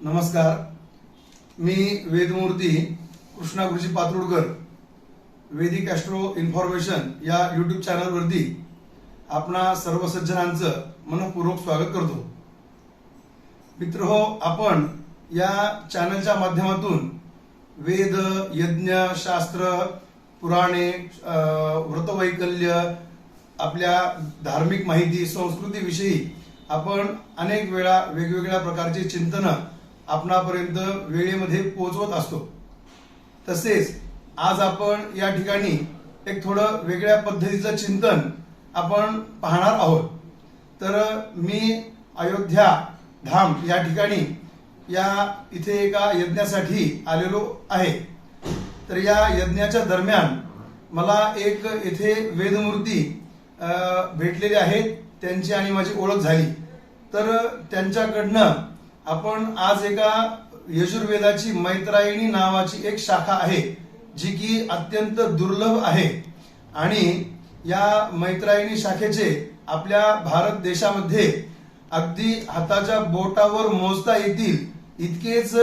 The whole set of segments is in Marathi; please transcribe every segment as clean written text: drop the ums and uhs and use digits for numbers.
नमस्कार, मी वेदमूर्ती कृष्णा गुरुजी पात्रोडकर वेदिक ॲस्ट्रो इन्फॉर्मेशन या यूट्यूब चॅनलवरती आपणा सर्व सज्जनांचं मनपूर्वक स्वागत करतो। मित्रहो, आपण या चॅनलच्या माध्यमातून वेद, यज्ञ, शास्त्र, पुराणे, व्रतवैकल्य, आपल्या धार्मिक माहिती, संस्कृतीविषयी आपण अनेक वेळा वेगवेगळ्या प्रकारचे चिंतन आपणापर्यंत वेळेमध्ये पोहोचवत असतो। तसेच आज आपण या ठिकाणी एक थोडं वेगळ्या पद्धतीचं चिंतन आपण पाहणार आहोत। तर मी अयोध्या धाम या ठिकाणी इथे एका यज्ञासाठी आलेलो आहे। तर या यज्ञाच्या दरम्यान मला एक येथे वेदमूर्ती भेटलेले आहेत, त्यांची आणि माझी ओळख झाली। तर त्यांच्याकडनं आपण आज एका यजुर्वेदाची मैत्रायणी नावाची एक शाखा आहे, जी की अत्यंत दुर्लभ आहे आणि या मैत्रायणी शाखेचे आपल्या भारत देशामध्ये अगदी हाताच्या बोटावर मोजता येतील इतकेच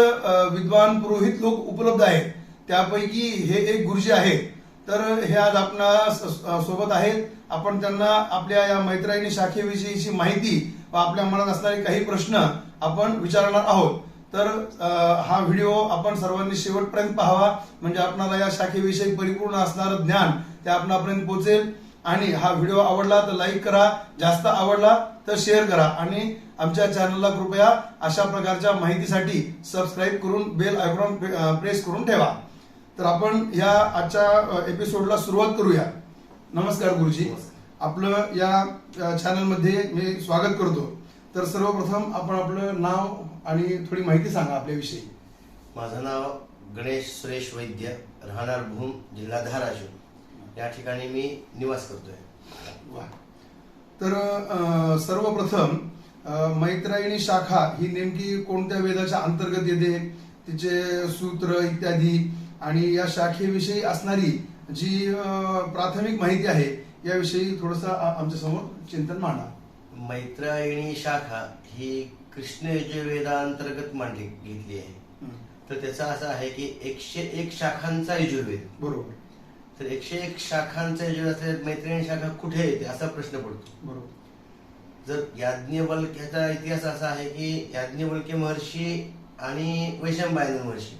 विद्वान पुरोहित लोक उपलब्ध आहेत। त्यापैकी हे एक गुरुजी आहेत। तर हे आज आपणा सोबत आहेत। आपण त्यांना आपल्या या मैत्रायणी शाखेविषयीची माहिती व आपल्या मनात असणारे काही प्रश्न आपण विचारणार आहोत। तर हा व्हिडिओ आपण सर्वांनी शेवटपर्यंत पाहावा, म्हणजे आपणाला या शाखेविषयी परिपूर्ण असणारं ज्ञान ते आपणापर्यंत पोहोचेल। आणि हा व्हिडिओ आवडला तर लाईक करा, जास्त आवडला तर शेअर करा आणि आमच्या चॅनलला कृपया अशा प्रकारच्या माहितीसाठी सबस्क्राईब करून बेल आयकॉन प्रेस करून ठेवा। तर आपण या आजच्या एपिसोडला सुरुवात करूया। नमस्कार गुरुजी, आपलं या चॅनलमध्ये मी स्वागत करतो। तर सर्वप्रथम आपण आपलं नाव आणि थोडी माहिती सांगा आपल्याविषयी। माझं नाव गणेश सुरेश वैद्य, राहणार भूम, जिल्हा धाराशिव या ठिकाणी मी निवास करतोय। वा। तर सर्वप्रथम मैत्रायणी शाखा ही नेमकी कोणत्या वेदाच्या अंतर्गत येते, तिचे सूत्र इत्यादी आणि या शाखेविषयी असणारी जी प्राथमिक माहिती आहे याविषयी थोडंसं आमच्या समोर चिंतन मांडा। मैत्रायणी शाखा ही कृष्ण यजुर्वेदांतर्गत मांडली घेतली आहे। तर त्याचा असं आहे की 101 शाखांचा यजुर्वेद, बरोबर। तर 101 शाखांचा यजुर्वेद मैत्रायणी शाखा कुठे येते असा प्रश्न पडतो, बरोबर। जर याज्ञवल्क्याचा इतिहास असा आहे की याज्ञवल्क्य महर्षी आणि वैशंपायन महर्षी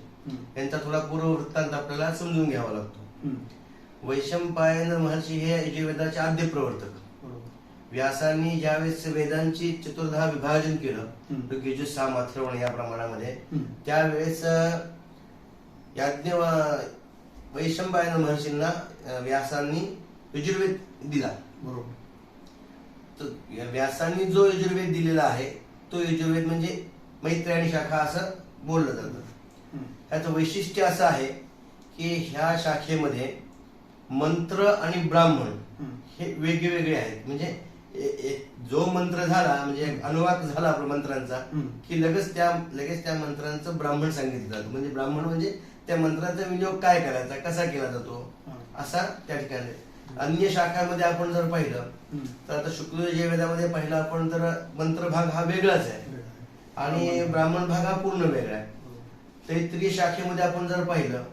यांचा थोडा पूर्ववृत्तांत आपल्याला समजून घ्यावा लागतो। वैशंपायन महर्षी हे यजुर्वेदाचे आद्य प्रवर्तक। व्यासांनी ज्यावेळेस वेदांची चतुर्धा विभाजन केलं, ऋग्यजु साम अथर्वण या प्रमाणामध्ये, त्यावेळेस वैशंपायन महर्षींना व्यासांनी यजुर्वेद दिला, बरोबर। तर व्यासांनी जो यजुर्वेद दिलेला आहे तो यजुर्वेद म्हणजे मैत्रायणी शाखा असं बोललं जातं। त्याचं वैशिष्ट्य असं आहे की ह्या शाखेमध्ये मंत्र आणि ब्राह्मण हे वेगवेगळे आहेत। म्हणजे जो मंत्र झाला, म्हणजे अनुवाक झाला आपल्या मंत्रांचा, की लगेच त्या मंत्रांचं ब्राह्मण सांगितलं जातं। म्हणजे ब्राह्मण म्हणजे त्या मंत्राचा विनियोग काय करायचा, कसा केला जातो असा त्या ठिकाणी। अन्य शाखांमध्ये आपण जर पाहिलं तर आता शुक्ल यजुर्वेदामध्ये पाहिलं आपण तर मंत्र भाग हा वेगळाच आहे आणि ब्राह्मण भाग हा पूर्ण वेगळा आहे। तैत्तिरीय शाखेमध्ये आपण जर पाहिलं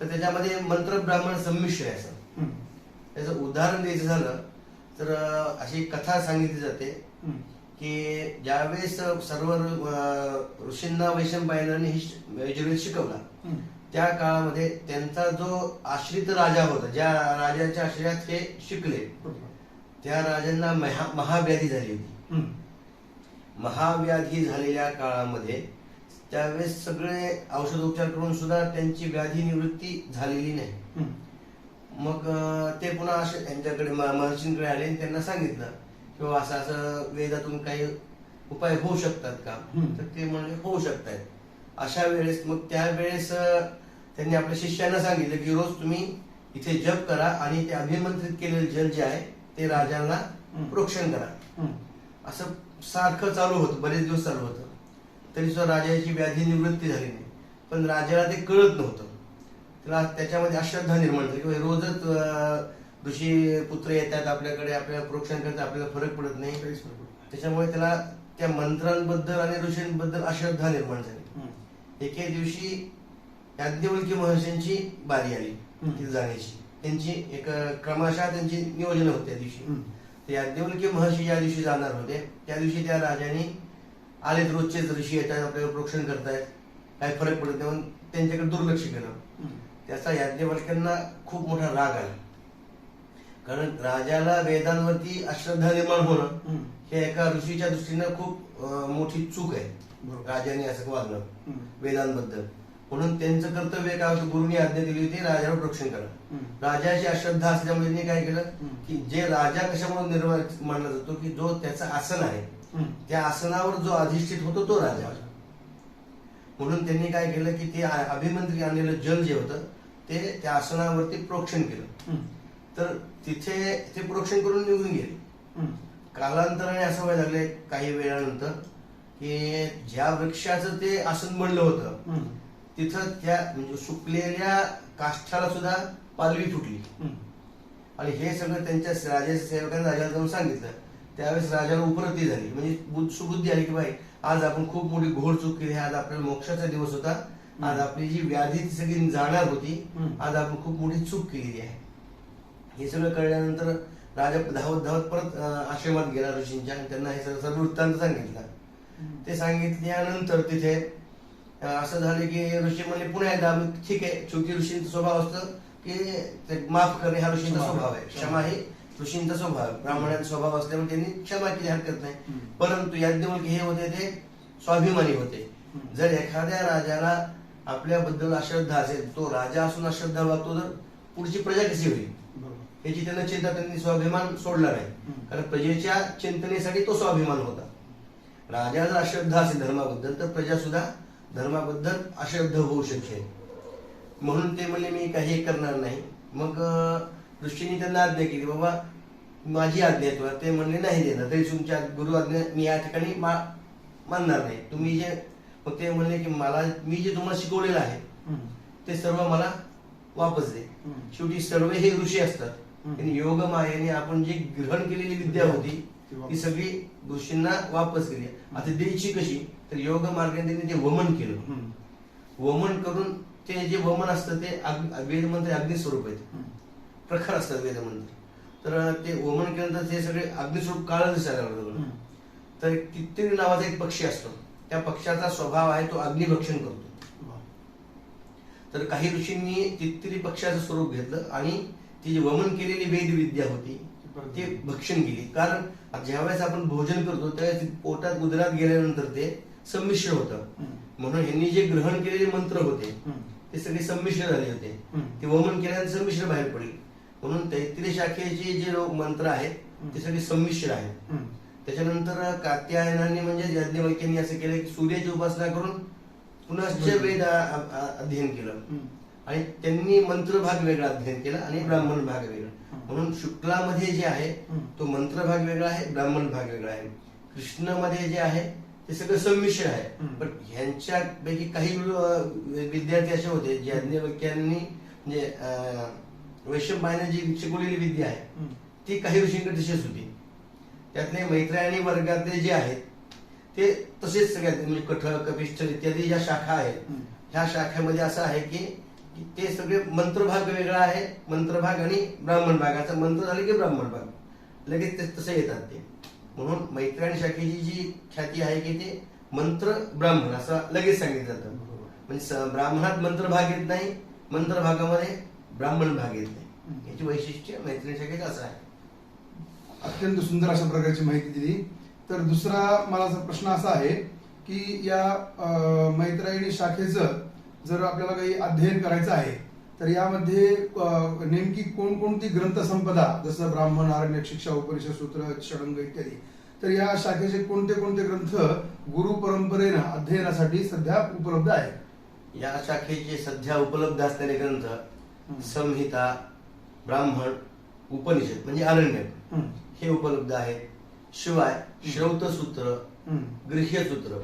तर त्याच्यामध्ये मंत्र ब्राह्मण संमिश्र आहे असं। त्याचं उदाहरण द्यायचं झालं तर अशी कथा सांगितली जाते की ज्यावेळेस सर्व ऋषींना वैशंपायनाने यजुर्वेद शिकवला, त्या काळामध्ये त्यांचा जो आश्रित राजा होता, ज्या राजाच्या आश्रयात हे शिकले, त्या राजांना महाव्याधी झाली होती। महाव्याधी झालेल्या काळामध्ये त्यावेळेस सगळे औषधोपचार करून सुद्धा त्यांची व्याधी निवृत्ती झालेली नाही। मग ते पुन्हा असे त्यांच्याकडे महर्षींकडे आले आणि त्यांना सांगितलं की असं असं वेदातून काही उपाय होऊ शकतात का? तर ते म्हणले होऊ शकतात। अशा वेळेस मग त्यावेळेस त्यांनी आपल्या शिष्यांना सांगितलं की रोज तुम्ही इथे जप करा आणि ते अभिमंत्रित केलेले जल जे आहे ते राजांना प्रोक्षण करा। असं सारखं चालू होतं, बरेच दिवस चालू होतं, तरी सुद्धा राजाची व्याधी निवृत्ती झाली नाही। पण राजाला ते कळत नव्हतं, त्याला त्याच्यामध्ये अश्रद्धा निर्माण झाली की रोजच ऋषी पुत्र येतात आपल्याकडे, आपल्याला प्रोक्षण करतात, आपल्याला फरक पडत नाही। त्याच्यामुळे त्याला त्या मंत्रांबद्दल आणि ऋषींबद्दल अश्रद्धा निर्माण झाली. एके दिवशी याज्ञवल्क्य महर्षींची बारी आली तिथे जाण्याची. त्यांची एक क्रमशः त्यांची नियोजन होते त्या दिवशी. ते याज्ञवल्क्य महर्षी ज्या दिवशी जाणार होते त्या दिवशी त्या राजाने आलेत, रोजचेच ऋषी येतात, आपल्याला प्रोक्षण करतायत, काय फरक पडत नाही म्हणून त्यांच्याकडे दुर्लक्ष केलं. त्याचा याज्ञवल्क्यांना खूप मोठा राग आला. कारण राजाला वेदांवरती अश्रद्धा निर्माण होणं हे एका ऋषीच्या दृष्टीनं खूप मोठी चूक आहे. राजाने असं वागणं वेदांबद्दल. म्हणून त्यांचं कर्तव्य काय होतं, गुरुनी आज्ञा दिली होती राजावर प्रोक्षण करा. राजाची अश्रद्धा असल्यामुळे त्यांनी काय केलं की जे राजा कशामुळे निर्माण मानला जातो की जो त्याचं आसन आहे त्या आसनावर जो अधिष्ठित होतो तो राजा. म्हणून त्यांनी काय केलं की ते अभिमंत्री आणलेलं जल जे होतं ते त्या आसनावरती प्रोक्षण केलं. तर तिथे ते प्रोक्षण करून निघून गेले. कालांतराने असं व्हायला लागले काही वेळानंतर की ज्या वृक्षाचं ते आसन बनलं होतं तिथं त्या म्हणजे सुकलेल्या काष्ठाला सुद्धा पालवी फुटली. आणि हे सगळं त्यांच्या राजाच्या सेवकांनी राजाला जाऊन सांगितलं. त्यावेळेस राजाला उपरती झाली, म्हणजे सुबुद्धी आली की बाई आज आपण खूप मोठी घोर चूक केली. आज आपल्याला मोक्षाचा दिवस होता, आज आपली जी व्याधी ती सगळी जाणार होती, आज आपण खूप मोठी चूक केलेली आहे. हे सगळं कळल्यानंतर राजा धावत धावत परत आश्रमात गेला ऋषींच्या आणि त्यांना हे सर्व वृत्तांत सांगितला. ते सांगितल्यानंतर तिथे असं झालं की ऋषी म्हणले पुन्हा एकदा ठीक आहे, शेवटी ऋषींचा स्वभाव असतं की माफ करणे हा ऋषींचा स्वभाव आहे, क्षमा हे ऋषींचा स्वभाव, ब्राह्मणांचा स्वभाव असल्यामुळे त्यांनी क्षमा केली, हरकत नाही. परंतु याज्ञवल्क्य हे होते ते स्वाभिमानी होते. जर एखाद्या राजाला आपल्याबद्दल अश्रद्धा असेल, तो राजा असून अश्रद्धा वागतो, तर पुढची प्रजा कशी होईल याची त्यांना चिंता. त्यांनी स्वाभिमान सोडला नाही, कारण प्रजेच्या चिंतनेसाठी तो स्वाभिमान होता. राजा जर अश्रद्धा असेल धर्माबद्दल तर प्रजा सुद्धा धर्माबद्दल अश्रद्ध होऊ शकते. म्हणून ते म्हणले मी काही करणार नाही. मग ऋषींनी त्यांना आज्ञा केली, बाबा माझी आज्ञा आहे तुला. ते म्हणले नाही देणार, तरी तुमच्या गुरु आज्ञा मी या ठिकाणी मानणार नाही. तुम्ही जे मग ते म्हणले की मला मी जे तुम्हाला शिकवलेलं आहे ते सर्व मला वापस दे. शेवटी सर्व हे ऋषी असतात. त्यांनी योग मायेने आपण जी ग्रहण केलेली विद्या होती ती सगळी ऋषींना वापस केली. आता द्यायची कशी, तर योग मार्गाने त्यांनी ते वमन केलं. वमन करून ते जे वमन असतं ते वेदमंत्र अग्निस्वरूप आहेत, प्रखर असतात वेदमंत्र. तर ते वमन केल्यानंतर ते सगळे अग्निस्वरूप काळ दिसायला लागलं. तर तित्तिरी नावाचा एक पक्षी असतो, त्या पक्षाचा स्वभाव आहे तो अग्निभक्षण करतो. तर काही ऋषींनी तित्तिरी पक्षाचं स्वरूप घेतलं आणि ती जी वमन केलेली वेद विद्या होती ते भक्षण केली. कारण ज्यावेळेस आपण भोजन करतो त्यावेळेस पोटात उदरात गेल्यानंतर ते संमिश्र होतं. म्हणून यांनी जे ग्रहण केलेले मंत्र होते ते सगळे संमिश्र झाले होते. ते वमन केल्यानंतर संमिश्र बाहेर पडले. म्हणून तैत्तिरीय शाखेचे जे मंत्र आहेत ते सगळे संमिश्र आहेत. त्याच्यानंतर कात्यायनाने म्हणजे याज्ञवल्क्यांनी असं केलं की सूर्याची उपासना करून पुनश्च वेद अध्ययन केलं आणि त्यांनी मंत्र भाग वेगळा अध्ययन केला आणि ब्राह्मण भाग वेगळा. म्हणून शुक्लामध्ये जे आहे तो मंत्र भाग वेगळा आहे, ब्राह्मण भाग वेगळा आहे. कृष्णामध्ये जे आहे ते सगळं संमिश्र आहे. पण ह्यांच्यापैकी काही विद्यार्थी असे होते जे याज्ञवल्क्यांनी म्हणजे वैशंपायने जी शिकवलेली विद्या आहे ती काही ऋषींकडे तशीच होती. त्यातले मैत्रायणी वर्गातले जे आहेत ते तसेच सगळ्यात म्हणजे कठळ, कपिष्ठ इत्यादी ज्या शाखा आहेत ह्या शाखेमध्ये असं आहे की ते सगळे मंत्रभाग वेगळा आहे. मंत्रभाग आणि ब्राह्मण भागाचा मंत्र झाले की ब्राह्मण भाग लगेच ते तसे येतात ते. म्हणून मैत्रायणी शाखेची जी ख्याती आहे की ते मंत्र ब्राह्मण असं लगेच सांगितलं जातं. म्हणजे ब्राह्मणात मंत्र भाग येत नाही, मंत्र भागामध्ये ब्राह्मण भाग येत नाही. याची वैशिष्ट्य मैत्रिणी शाखेचं असं आहे. अत्यंत सुंदर अशा प्रकारची माहिती दिली. तर दुसरा मला प्रश्न असा आहे की या मैत्रायणी शाखेचं जर आपल्याला काही अध्ययन करायचं आहे तर यामध्ये नेमकी कोणकोणती ग्रंथसंपदा, जसं ब्राह्मण, आरण्यक, शिक्षा, उपनिषद, सूत्र, षडंग इत्यादी, तर या शाखेचे कोणते कोणते ग्रंथ गुरु परंपरेनं अध्ययनासाठी सध्या उपलब्ध आहेत? या शाखेचे सध्या उपलब्ध असलेले ग्रंथ संहिता, ब्राह्मण, उपनिषद म्हणजे आरण्यक हे उपलब्ध आहेत. शिवाय श्रौतसूत्र, गृह्यसूत्र.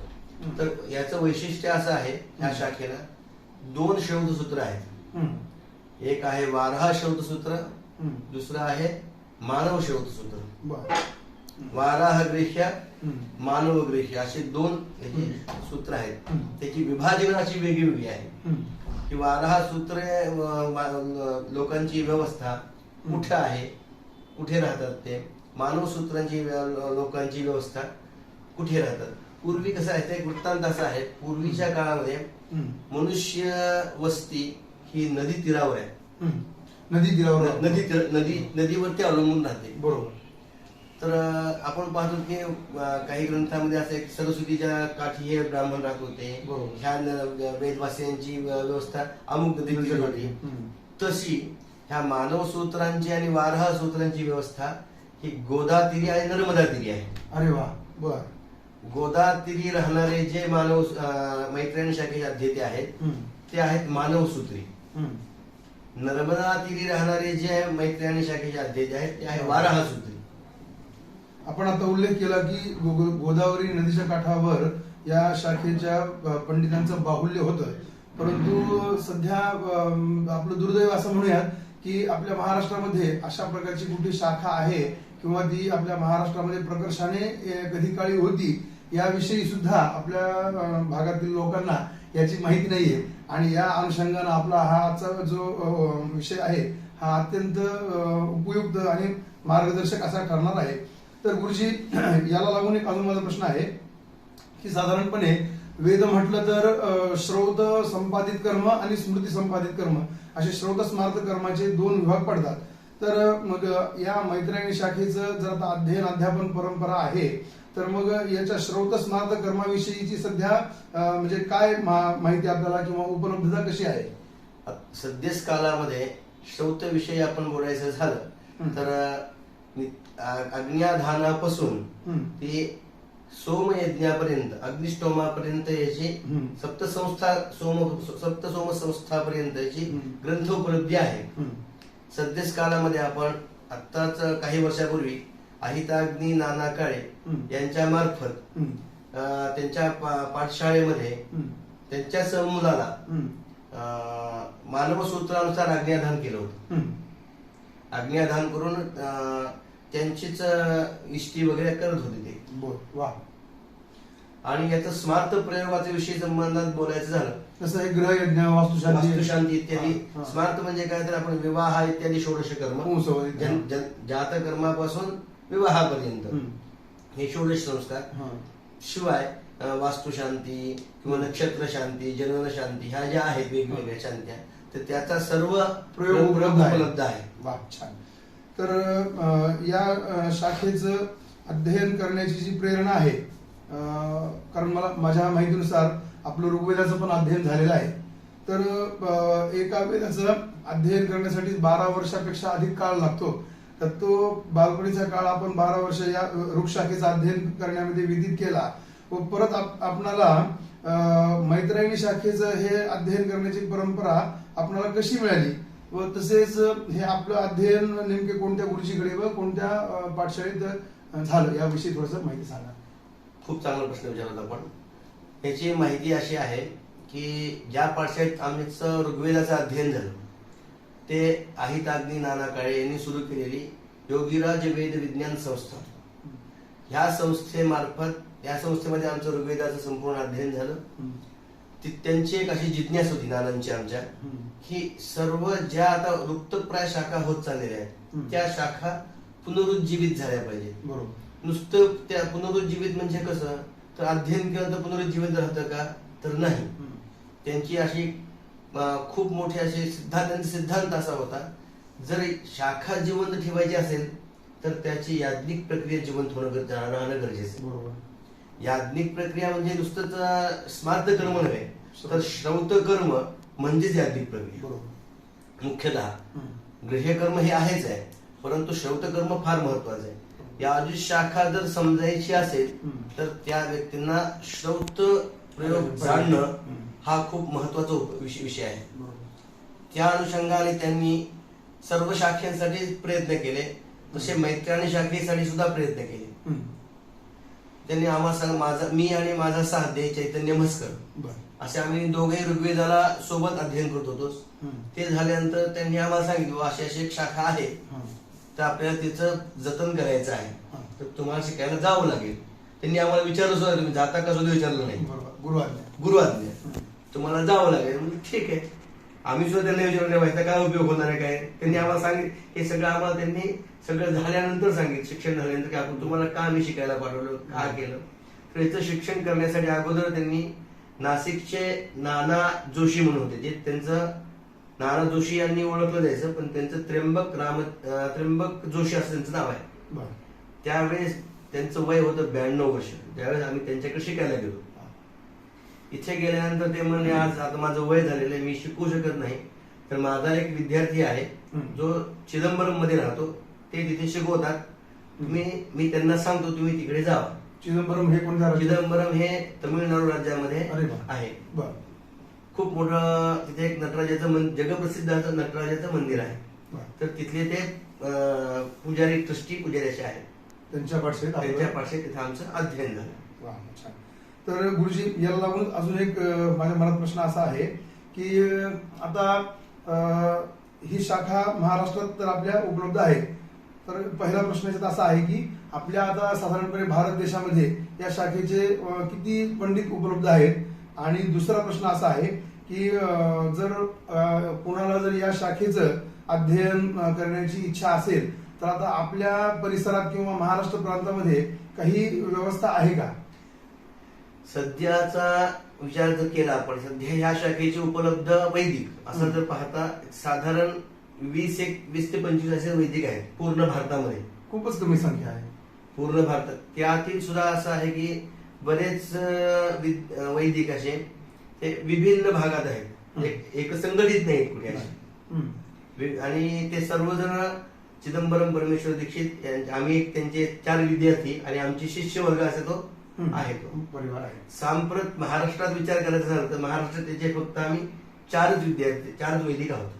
तर याचं वैशिष्ट्य असं आहे या शाखेला 2 श्रौतसूत्र आहेत. एक आहे वाराह श्रौतसूत्र, दुसरं आहे मानव श्रौतसूत्र. वाराह गृह्य हम्म. मानवग्रही असे दोन याचे सूत्र आहेत. हम्म. त्याची विभाजन अशी वेगळी आहे हम्म. की 12 सूत्रे लोकांची व्यवस्था कुठं आहे, कुठे राहतात ते मानव सूत्रांची लोकांची व्यवस्था कुठे राहतात. पूर्वी कसं आहे ते वृत्तांत असा आहे, पूर्वीच्या काळामध्ये हम्म. मनुष्य वस्ती ही नदी तीरावर आहे. हम्म. नदी तीरावर नदीवरती अवलंबून राहते. बरोबर. तर आपण पाहतो की काही ग्रंथामध्ये असं एक सरस्वतीच्या काठी हे ब्राह्मण राहत होते. बरोबर. ह्या वेदवासियांची व्यवस्था अमुक नदी तीरावर होती. हम्म. तशी ह्या मानव सूत्रांची आणि 12 सूत्रांची व्यवस्था ही गोदा तीरी आणि नर्मदा तीरी आहे. अरे वा. बर. गोदा तीरी राहणारे जे मानव मैत्रिणी शाखेचे अध्येते आहेत हम्म. ते आहेत मानव सूत्री. हम्म. नर्मदा तीरी राहणारे जे मैत्रिणी शाखेचे अध्येते आहेत ते आहे 12 सूत्री. आपण आता उल्लेख केला की गोदावरी नदीच्या काठावर या शाखेच्या पंडितांचं बाहुल्य होतं, परंतु सध्या आपलं दुर्दैव असं म्हणूयात की आपल्या महाराष्ट्रामध्ये अशा प्रकारची कुठली शाखा आहे किंवा ती आपल्या महाराष्ट्रामध्ये प्रकर्षाने कधी काळी होती याविषयी सुद्धा आपल्या भागातील लोकांना याची माहिती नाहीये. आणि या अनुषंगानं आपला हा आजचा जो विषय आहे हा अत्यंत उपयुक्त आणि मार्गदर्शक असा ठरणार आहे. तर गुरुजी, याला लागून एक अजून माझा प्रश्न आहे की साधारणपणे वेद म्हटलं तर श्रौत संपादित कर्म आणि स्मृती संपादित कर्म असे श्रौत स्मार्त कर्माचे 2 विभाग पडतात. तर मग या मैत्रिणी शाखेचं जर आता अध्ययन अध्यापन परंपरा आहे तर मग याच्या श्रौत स्मार्त कर्माविषयीची सध्या म्हणजे काय माहिती आपल्याला किंवा उपलब्धता कशी आहे? सध्याच काळामध्ये श्रौत विषयी आपण बोलायचं झालं तर अग्न्याधानापासून ते सोमयज्ञापर्यंत अग्निष्टोमापर्यंत याची सप्तसोम संस्थापर्यंत याची ग्रंथ उपलब्धी आहे. सध्याच काळामध्ये आपण आत्ताच काही वर्षापूर्वी अहिताग्नी नाना काळे यांच्या मार्फत त्यांच्या पाठशाळेमध्ये त्यांच्या समूहाला मानव सूत्रानुसार आज्ञाधान केलं होतं. आज्ञाधान करून त्यांचीच इष्टी वगैरे करत होते ते. वा. आणि याचं स्मार्त प्रयोगाच्या विषयी संबंधात बोलायचं झालं जसं हे ग्रहयज्ञ, वास्तुशांती इत्यादी. स्मार्त म्हणजे काय तर आपण विवाह इत्यादी षोडश कर्म, जात कर्मापासून विवाहापर्यंत हे षोडश संस्कार. शिवाय वास्तुशांती किंवा नक्षत्र शांती, जनन शांती ह्या ज्या आहेत वेगवेगळ्या शांत्या, तर त्याचा सर्व प्रयोग उपलब्ध आहे. वा, छान. तर या शाखेचं अध्ययन करण्याची जी प्रेरणा आहे, कारण मला माझ्या माहितीनुसार आपलं ऋग्वेदाचं पण अध्ययन झालेलं आहे. तर एका वेदाचं अध्ययन करण्यासाठी 12 वर्षापेक्षा अधिक काळ लागतो. तर तो बालपणीचा काळ आपण 12 वर्ष या वृक्षशाखेचं अध्ययन करण्यामध्ये व्यतीत केला व परत आपणाला मैत्रिणी शाखेचं हे अध्ययन करण्याची परंपरा आपणाला कशी मिळाली व तसेच हे आपलं अध्ययन नेमके कोणत्या गुरुजीकडे व कोणत्या पाठशाळेत झालं याविषयी थोडंसं माहिती सांगा. खूप चांगला प्रश्न विचारला आपण. याची माहिती अशी आहे की ज्या पाठशाळेत आमचं ऋग्वेदाचं अध्ययन झालं ते अहिताग्नी नाना काळे यांनी सुरू केलेली योगीराज वेद विज्ञान संस्था, ह्या संस्थेमार्फत या संस्थेमध्ये आमचं ऋग्वेदाचं संपूर्ण अध्ययन झालं. त्यांची एक अशी जिज्ञासा होती नानांची आमच्या की सर्व ज्या आता लुप्तप्राय शाखा होत चाललेल्या आहेत त्या शाखा पुनरुज्जीवित झाल्या पाहिजे. बरोबर. नुसतं त्या पुनरुज्जीवित म्हणजे कसं तर अध्ययन केलं तर पुनरुज्जीवित राहतं का तर नाही. त्यांची अशी खूप मोठे असे सिद्धांत असा होता, जर शाखा जिवंत ठेवायची असेल तर त्याची याज्ञिक प्रक्रिया जिवंत राहणं गरजेचं. बरोबर. याज्ञिक प्रक्रिया म्हणजे नुसतंच स्मार्त कर्म नव्हे तर श्रौत कर्म म्हणजेच याज्ञिक प्रक्रिया. बरोबर. मुख्यतः गृह्य कर्म हे आहेच आहे, परंतु श्रौत कर्म फार महत्वाचं आहे. याची शाखा जर समजायची असेल तर त्या व्यक्तींना श्रौत प्रयोग जाणणं हा खूप महत्वाचा विषय आहे. त्या अनुषंगाने त्यांनी सर्व शाखेसाठी प्रयत्न केले, तसे मैत्रिणी शाखेसाठी सुद्धा प्रयत्न केले. त्यांनी आम्हाला मी आणि माझा साध्य चैतन्य म्हस्कर असे आम्ही दोघे ऋग्वेदाला सोबत अध्ययन करत होतो. ते झाल्यानंतर त्यांनी आम्हाला सांगितलं अशी अशी एक शाखा आहे तर आपल्याला तिचं जतन करायचं आहे, तर तुम्हाला शिकायला जावं लागेल. त्यांनी आम्हाला विचारलं सुद्धा, तुम्ही जाता का सुद्धा विचारलं नाही. बरोबर, गुरुआज्ञा. गुरुआज्ञा, तुम्हाला जावं लागेल. म्हणजे ठीक आहे, आम्ही सुद्धा त्यांना विचारलं नाही व्हायचा काय उपयोग होणार आहे काय. त्यांनी आम्हाला सांगितलं, हे सगळं आम्हाला त्यांनी सगळं झाल्यानंतर सांगितलं, शिक्षण झाल्यानंतर की आपण तुम्हाला का आम्ही शिकायला पाठवलं, का केलं. तर याचं शिक्षण करण्यासाठी अगोदर त्यांनी नाशिकचे नाना जोशी म्हणून होते, जे त्यांचं नाना जोशी यांनी ओळखलं जायचं, पण त्यांचं त्र्यंबक जोशी असं त्यांचं नाव आहे. बरं. त्यावेळेस त्यांचं वय होतं 92 वर्ष. त्यावेळेस आम्ही त्यांच्याकडे शिकायला गेलो. इथे गेल्यानंतर ते म्हणले, आज आता माझं वय झालेलं आहे, मी शिकू शकत नाही, तर माझा एक विद्यार्थी आहे जो चिदंबरम मध्ये राहतो, ते तिथे शिकवतात, मी त्यांना सांगतो तुम्ही तिकडे जावा. चिदंबरम हे कोणत्या राज्यात? चिदंबरम हे तमिळनाडू राज्यामध्ये आहे. बरं. खूप मोठं तिथे एक नटराजाचं जगप्रसिद्ध असं नटराजाचं मंदिर आहे. बरं. तर तिथले ते पुजारी पुजारी असे आहेत. त्यांच्या पाठशाळेत तिथे आमचं अध्ययन झालं. वा, छान. तर गुरुजी, याला लागून अजून एक माझ्या मनात प्रश्न असा आहे की आता ही शाखा महाराष्ट्रात तर आपल्या उपलब्ध आहे, तर पहिला प्रश्न याच्यात असा आहे की आपल्या आता साधारणपणे भारत देशामध्ये या शाखेचे किती पंडित उपलब्ध आहेत. आणि दुसरा प्रश्न असा आहे की जर कोणाला जर या शाखेचं अध्ययन करण्याची इच्छा असेल, तर आता आपल्या परिसरात किंवा महाराष्ट्र प्रांतामध्ये काही व्यवस्था आहे का? सध्याचा विचार जर केला आपण, सध्या ह्या शाखेचे उपलब्ध वैदिक असं जर पाहता साधारण 20 ते 25 असे वैदिक आहेत पूर्ण भारतामध्ये. खूपच कमी संख्या आहे पूर्ण भारतात. त्यातील सुद्धा असं आहे की बरेच वैदिक असे ते विभिन्न भागात आहेत, एक संघटित नाहीत कुठे असे. आणि ते सर्वजण चिदंबरम परमेश्वर दीक्षित, आम्ही त्यांचे 4 विद्यार्थी आणि आमचे शिष्य वर्ग असे तो आहे, तो परिवार आहे. सांप्रत महाराष्ट्रात विचार करायचा झाला तर महाराष्ट्रात त्याचे फक्त आम्ही 4 विद्यार्थी, 4 वैदिक आहोत.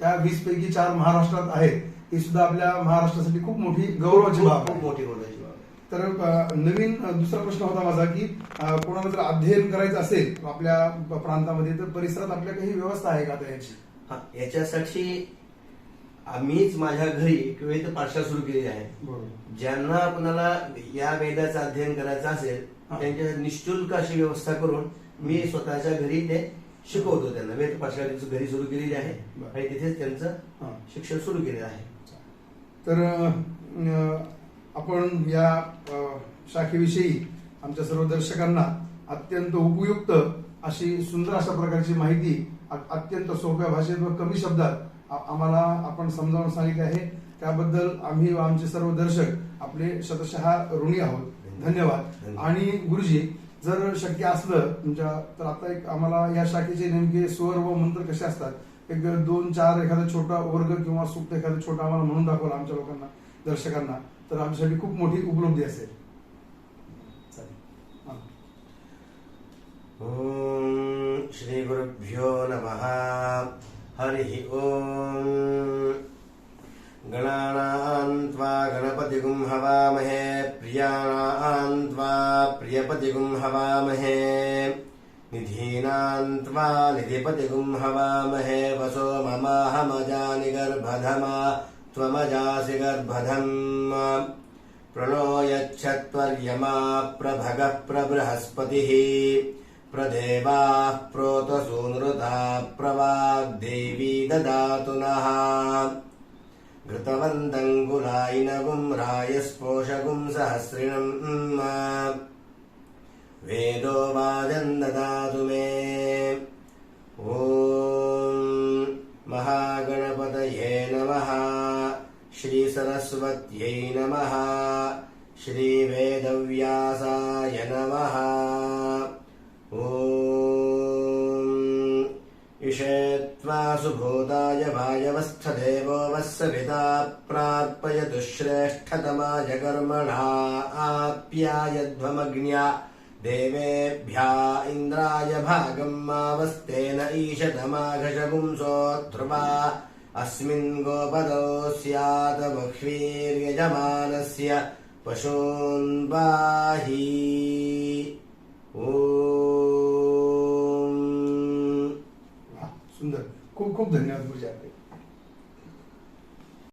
त्या 20 पैकी 4 महाराष्ट्रात आहेत, ही सुद्धा आपल्या महाराष्ट्रासाठी खूप मोठी गौरवाची बाब आहे. खूप मोठी गौरवाची बाब आहे. तर नवीन दुसरा प्रश्न होता माझा की कोणाला जर अध्ययन करायचं असेल आपल्या प्रांतामध्ये, तर परिसरात आपल्या काही व्यवस्था आहे का याची? याच्यासाठी आम्हीच माझ्या घरी किंवा इथं पाठशाळा सुरू केली आहे. ज्यांना आपल्याला या वेदाचं अध्ययन करायचं असेल त्यांच्या निशुल्क अशी व्यवस्था करून मी स्वतःच्या घरी ते शिकवतो. त्यांना वेद पाठशाळा घरी सुरू केलेली आहे आणि तिथेच त्यांचं शिक्षण सुरू केलेलं आहे. तर आपण या शाखेविषयी आमच्या सर्व दर्शकांना अत्यंत उपयुक्त अशी सुंदर अशा प्रकारची माहिती अत्यंत सोप्या भाषेत व कमी शब्दात आम्हाला आपण समजावून सांगितले आहे. त्याबद्दल आम्ही व आमचे सर्व दर्शक आपले शतशः ऋणी आहोत. धन्यवाद. आणि गुरुजी, जर शक्य असलं तुमच्या तर आता एक आम्हाला या शाखेचे नेमके स्वर व मंत्र कसे असतात, एक 2-4 एखादा छोटा वर्ग किंवा सूक्त एखादा छोटा आम्हाला म्हणून दाखवला आमच्या लोकांना, दर्शकांना, तर आमच्यासाठी खूप मोठी उपलब्धी असेल. ओम श्री गुरुभ्यो नमः. हरि ओम. गणानां त्वा गणपतिगुं हवामहे, प्रियाणां त्वा प्रियपतिगुं हवामहे, निधीनां त्वा निधिपतिगुं हवामहे. वसो ममाहमजानि गर्भधमा त्वमजासि गर्भधम्. प्रणो यच्छत्वर्यमा प्रभगः प्रबृहस्पतिः. प्रदेवाः प्रोतसूनृता प्रवाग्देवी ददातु नः. घृतवन्तं कुलायिनगुं रायस्पोषगुं सहस्रिणम्. वेदो वाजन् ददातु मे. ॐ महागणपतये नमः. श्री सरस्वत्यै नमः. श्री वेदव्यासाय नमः. ॐ इषेत्वा सुभूताय वायवस्थदेवो वस्सविता प्रार्पयतु श्रेष्ठतमाय कर्मणा आप्यायध्वमग्न्या. देवेभ्या इन्द्राय भागं मावस्तेन ईशतमाघशपुंसोऽध्रुवा. अस्मिन् गोपदो स्यात् बह्वीर्यजमानस्य पशून् पाहि. सुंदर. खूप खूप धन्यवाद गुरुजी.